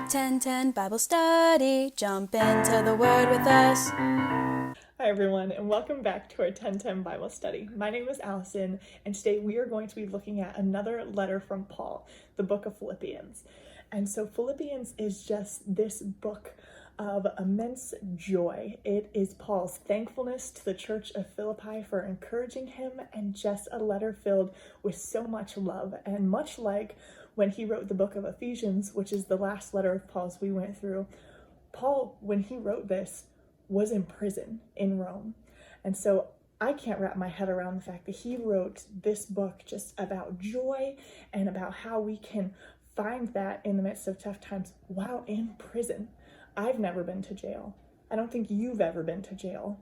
10:10 Bible Study. Jump into the Word with us. Hi everyone, and welcome back to our 10:10 Bible Study. My name is Allison, and today we are going to be looking at another letter from Paul, the book of Philippians. And so Philippians is just this book of immense joy. It is Paul's thankfulness to the church of Philippi for encouraging him, and just a letter filled with so much love. And much like when he wrote the book of Ephesians, which is the last letter of Paul's we went through, Paul, when he wrote this, was in prison in Rome. And so I can't wrap my head around the fact that he wrote this book just about joy and about how we can find that in the midst of tough times while in prison. I've never been to jail. I don't think you've ever been to jail,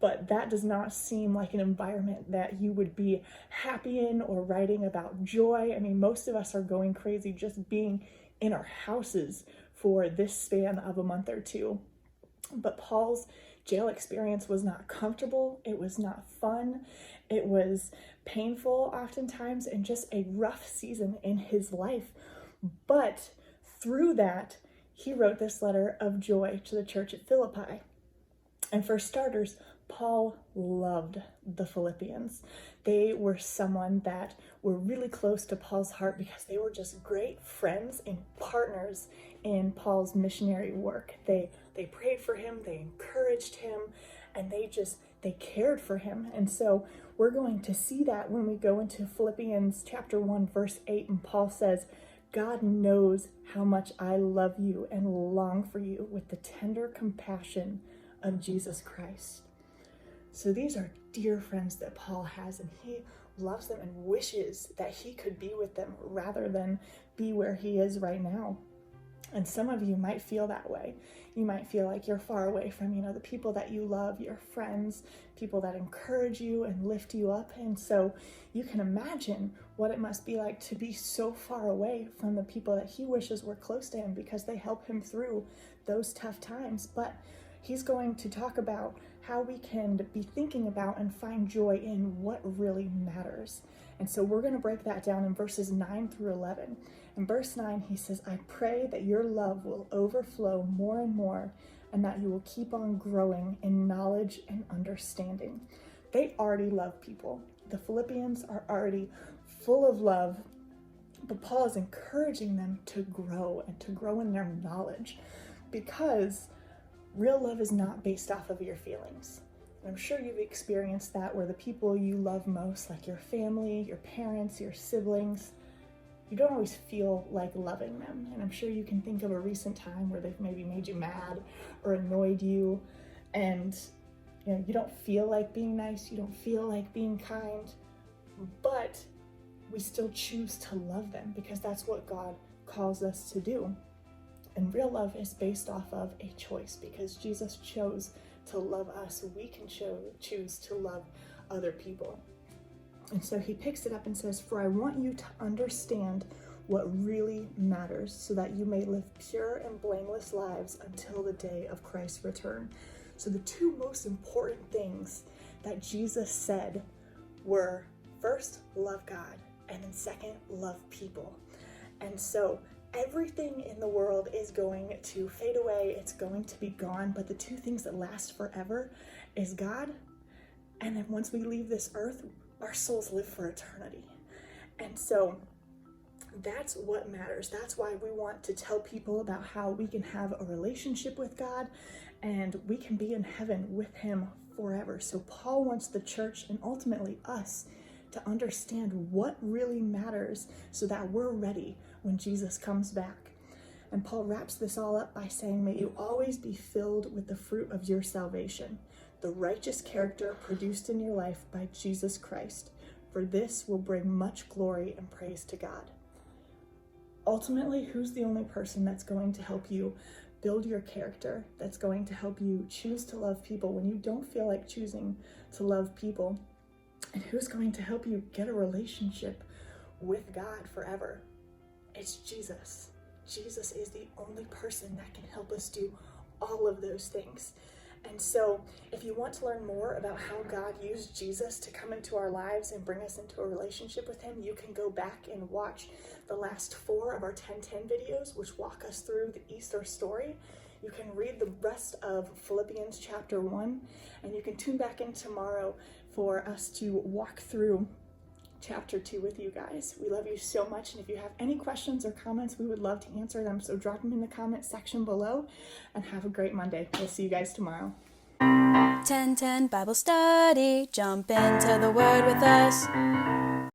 but that does not seem like an environment that you would be happy in or writing about joy. I mean, most of us are going crazy just being in our houses for this span of a month or two. But Paul's jail experience was not comfortable, it was not fun, it was painful oftentimes, and just a rough season in his life. But through that, he wrote this letter of joy to the church at Philippi. And for starters, Paul loved the Philippians. They were someone that were really close to Paul's heart because they were just great friends and partners in Paul's missionary work. They prayed for him, they encouraged him, and they cared for him. And so we're going to see that when we go into Philippians Chapter 1, verse 8, and Paul says, "God knows how much I love you and long for you with the tender compassion of Jesus Christ." So these are dear friends that Paul has, and he loves them and wishes that he could be with them rather than be where he is right now. And some of you might feel that way. You might feel like you're far away from, the people that you love, your friends, people that encourage you and lift you up. And so you can imagine what it must be like to be so far away from the people that he wishes were close to him because they help him through those tough times. But he's going to talk about how we can be thinking about and find joy in what really matters. And so we're going to break that down in verses 9 through 11. In verse 9, he says, "I pray that your love will overflow more and more, and that you will keep on growing in knowledge and understanding." They already love people. The Philippians are already full of love, but Paul is encouraging them to grow and to grow in their knowledge, because real love is not based off of your feelings. And I'm sure you've experienced that, where the people you love most, like your family, your parents, your siblings, you don't always feel like loving them. And I'm sure you can think of a recent time where they've maybe made you mad or annoyed you, and you don't feel like being nice, you don't feel like being kind, but we still choose to love them because that's what God calls us to do. And real love is based off of a choice, because Jesus chose to love us. We can choose to love other people. And so he picks it up and says, "For I want you to understand what really matters, so that you may live pure and blameless lives until the day of Christ's return." So the two most important things that Jesus said were, first, love God, and then second, love people. And so everything in the world is going to fade away, it's going to be gone, but the two things that last forever is God, and then once we leave this earth, our souls live for eternity. And so that's what matters. That's why we want to tell people about how we can have a relationship with God and we can be in heaven with him forever. So Paul wants the church, and ultimately us, to understand what really matters so that we're ready when Jesus comes back. And Paul wraps this all up by saying, "May you always be filled with the fruit of your salvation, the righteous character produced in your life by Jesus Christ, for this will bring much glory and praise to God." Ultimately, who's the only person that's going to help you build your character, that's going to help you choose to love people when you don't feel like choosing to love people? And who's going to help you get a relationship with God forever? It's Jesus. Jesus is the only person that can help us do all of those things. And so if you want to learn more about how God used Jesus to come into our lives and bring us into a relationship with him, you can go back and watch the last 4 of our 10:10 videos, which walk us through the Easter story. You can read the rest of Philippians Chapter 1, and you can tune back in tomorrow for us to walk through Chapter 2 with you guys. We love you so much, and if you have any questions or comments, we would love to answer them. So drop them in the comment section below, and have a great Monday. We'll see you guys tomorrow. 10:10 Bible study. Jump into the Word with us.